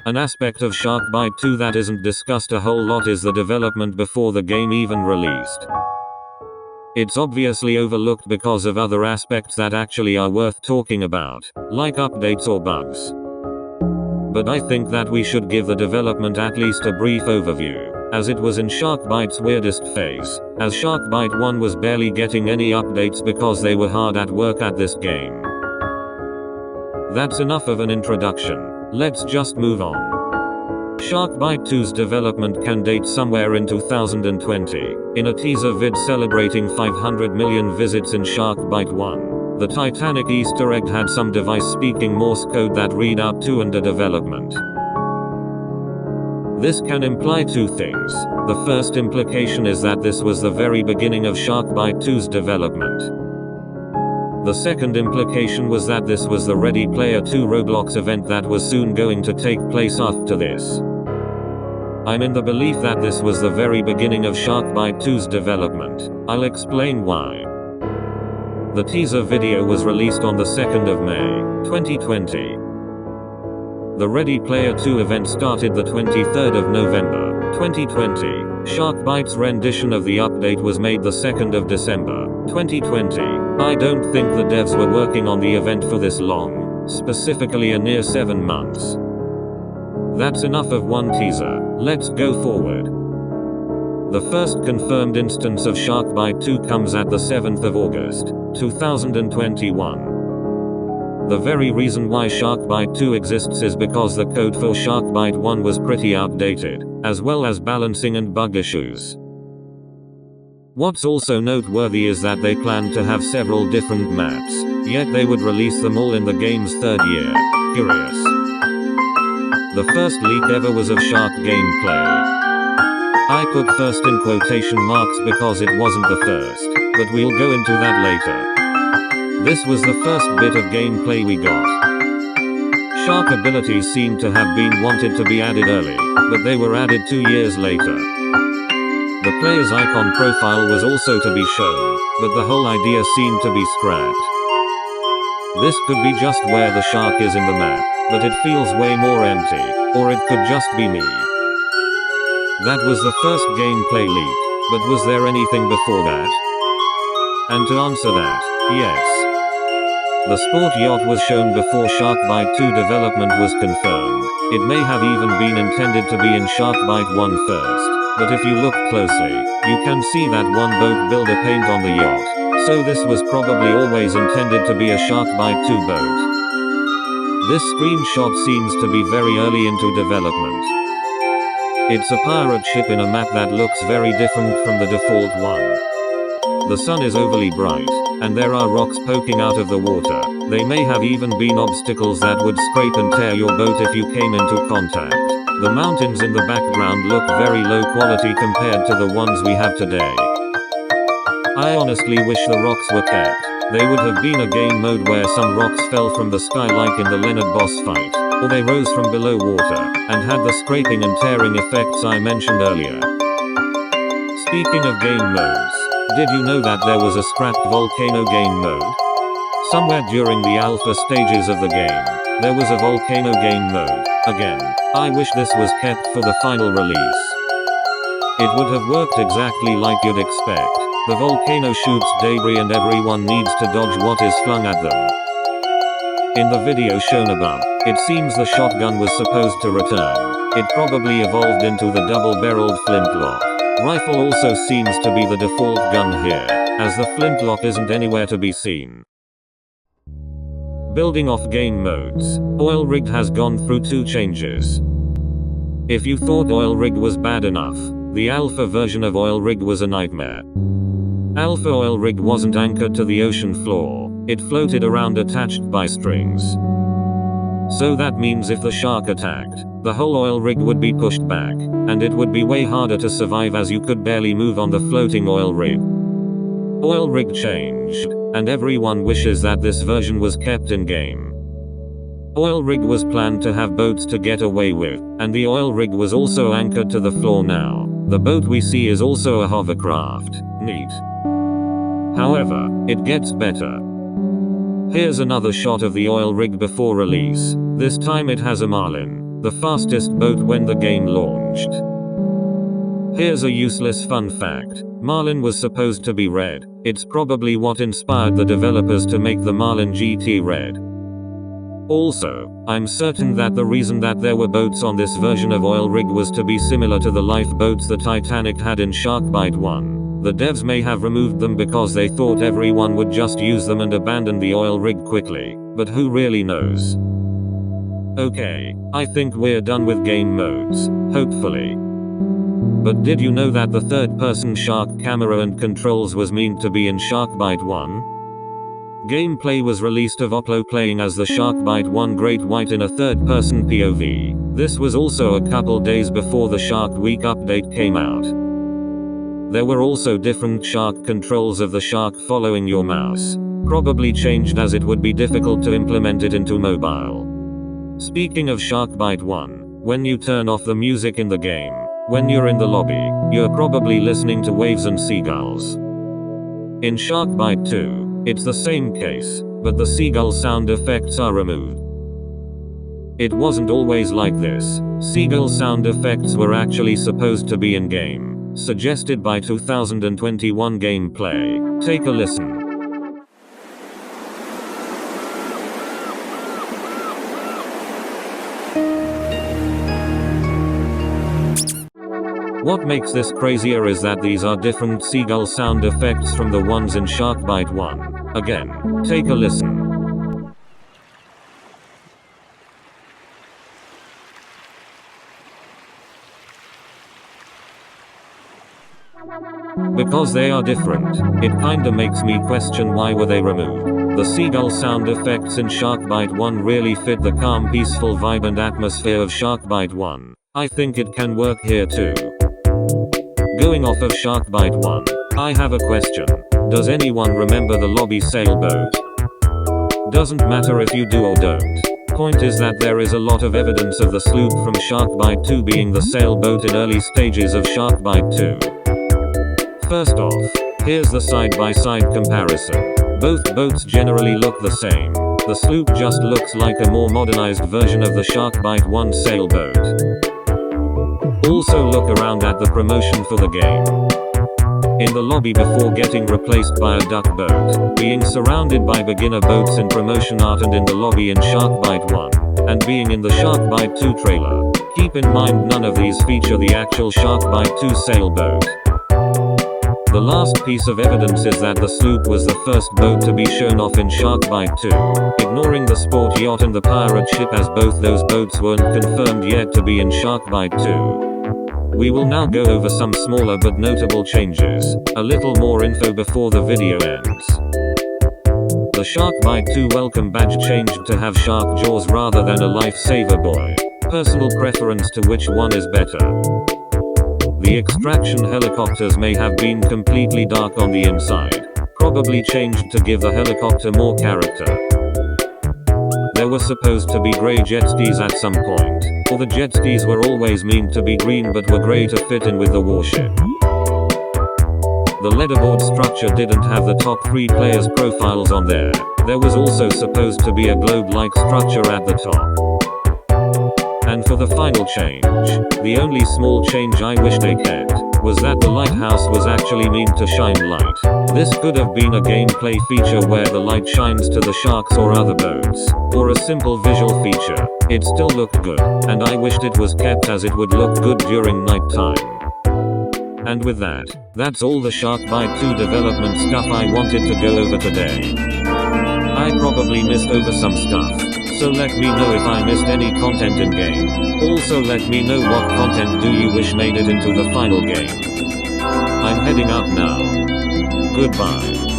An aspect of Sharkbite 2 that isn't discussed a whole lot is the development before the game even released. It's obviously overlooked because of other aspects that actually are worth talking about, like updates or bugs. But I think that we should give the development at least a brief overview, as it was in Sharkbite's weirdest phase, as Sharkbite 1 was barely getting any updates because they were hard at work at this game. That's enough of an introduction, let's just move on. Sharkbite 2's development can date somewhere in 2020, in a teaser vid celebrating 500 million visits in Sharkbite 1. The Titanic Easter egg had some device speaking Morse code that read out 2 under development. This can imply two things. The first implication is that this was the very beginning of Sharkbite 2's development. The second implication was that this was the Ready Player 2 Roblox event that was soon going to take place after this. I'm in the belief that this was the very beginning of Sharkbite 2's development. I'll explain why. The teaser video was released on the 2nd of May, 2020. The Ready Player 2 event started the 23rd of November, 2020. Sharkbite's rendition of the update was made the 2nd of December, 2020. I don't think the devs were working on the event for this long, specifically a near 7 months. That's enough of one teaser, let's go forward. The first confirmed instance of Sharkbite 2 comes at the 7th of August, 2021. The very reason why Sharkbite 2 exists is because the code for Sharkbite 1 was pretty outdated, as well as balancing and bug issues. What's also noteworthy is that they planned to have several different maps, yet they would release them all in the game's 3rd year. Curious. The first leak ever was of shark gameplay. I put first in quotation marks because it wasn't the first, but we'll go into that later. This was the first bit of gameplay we got. Shark abilities seemed to have been wanted to be added early, but they were added 2 years later. The player's icon profile was also to be shown, but the whole idea seemed to be scrapped. This could be just where the shark is in the map, but it feels way more empty, or it could just be me. That was the first gameplay leak, but was there anything before that? And to answer that, yes. The sport yacht was shown before Sharkbite 2 development was confirmed. It may have even been intended to be in Sharkbite 1 first, but if you look closely, you can see that one boat builder paint on the yacht, so this was probably always intended to be a Sharkbite 2 boat. This screenshot seems to be very early into development. It's a pirate ship in a map that looks very different from the default one. The sun is overly bright, and there are rocks poking out of the water. They may have even been obstacles that would scrape and tear your boat if you came into contact. The mountains in the background look very low quality compared to the ones we have today. I honestly wish the rocks were kept. They would have been a game mode where some rocks fell from the sky like in the Leonard boss fight, or they rose from below water, and had the scraping and tearing effects I mentioned earlier. Speaking of game modes, did you know that there was a scrapped volcano game mode? Somewhere during the alpha stages of the game, there was a volcano game mode. Again, I wish this was kept for the final release. It would have worked exactly like you'd expect. The volcano shoots debris and everyone needs to dodge what is flung at them. In the video shown above, it seems the shotgun was supposed to return. It probably evolved into the double-barreled flintlock. Rifle also seems to be the default gun here, as the flintlock isn't anywhere to be seen. Building off game modes, Oil Rig has gone through 2 changes. If you thought Oil Rig was bad enough, the alpha version of Oil Rig was a nightmare. Alpha Oil Rig wasn't anchored to the ocean floor, it floated around attached by strings. So that means if the shark attacked, the whole oil rig would be pushed back, and it would be way harder to survive as you could barely move on the floating oil rig. Oil rig changed, and everyone wishes that this version was kept in game. Oil rig was planned to have boats to get away with, and the oil rig was also anchored to the floor now. The boat we see is also a hovercraft. Neat. However, it gets better. Here's another shot of the oil rig before release. This time it has a marlin. the fastest boat when the game launched. Here's a useless fun fact. Marlin was supposed to be red. It's probably what inspired the developers to make the Marlin GT red. Also, I'm certain that the reason that there were boats on this version of Oil Rig was to be similar to the lifeboats the Titanic had in Sharkbite 1. The devs may have removed them because they thought everyone would just use them and abandon the oil rig quickly, but who really knows? Okay, I think we're done with game modes, hopefully. But did you know that the third-person shark camera and controls was meant to be in Sharkbite 1? Gameplay was released of Oplo playing as the Sharkbite 1 Great White in a third-person POV. This was also a couple days before the Shark Week update came out. There were also different shark controls of the shark following your mouse. Probably changed as it would be difficult to implement it into mobile. Speaking of Sharkbite 1, when you turn off the music in the game, when you're in the lobby, you're probably listening to waves and seagulls. In Sharkbite 2, it's the same case, but the seagull sound effects are removed. It wasn't always like this. Seagull sound effects were actually supposed to be in-game, suggested by 2021 gameplay. Take a listen. What makes this crazier is that these are different seagull sound effects from the ones in Sharkbite 1. Again, take a listen. Because they are different, it kinda makes me question why were they removed. The seagull sound effects in Sharkbite 1 really fit the calm, peaceful vibe and atmosphere of Sharkbite 1. I think it can work here too. Going off of Sharkbite 1, I have a question. Does anyone remember the lobby sailboat? Doesn't matter if you do or don't. Point is that there is a lot of evidence of the sloop from Sharkbite 2 being the sailboat in early stages of Sharkbite 2. First off, here's the side-by-side comparison. Both boats generally look the same. The sloop just looks like a more modernized version of the Sharkbite 1 sailboat. Also look around at the promotion for the game. In the lobby before getting replaced by a duck boat, being surrounded by beginner boats in promotion art and in the lobby in Sharkbite 1, and being in the Sharkbite 2 trailer. Keep in mind none of these feature the actual Sharkbite 2 sailboat. The last piece of evidence is that the sloop was the first boat to be shown off in Sharkbite 2, ignoring the sport yacht and the pirate ship as both those boats weren't confirmed yet to be in Sharkbite 2. We will now go over some smaller but notable changes, a little more info before the video ends. The Sharkbite 2 welcome badge changed to have shark jaws rather than a lifesaver buoy. Personal preference to which one is better. The extraction helicopters may have been completely dark on the inside, probably changed to give the helicopter more character. There were supposed to be grey jet skis at some point, or the jet skis were always meant to be green but were grey to fit in with the warship. The leaderboard structure didn't have the top 3 players' profiles on there. There was also supposed to be a globe-like structure at the top. And for the final change, the only small change I wish they kept, was that the lighthouse was actually meant to shine light. This could have been a gameplay feature where the light shines to the sharks or other boats, or a simple visual feature. It still looked good, and I wished it was kept as it would look good during night time. And with that, that's all the Sharkbite 2 development stuff I wanted to go over today. I probably missed over some stuff, so let me know if I missed any content in game. Also let me know what content do you wish made it into the final game. I'm heading out now. Goodbye.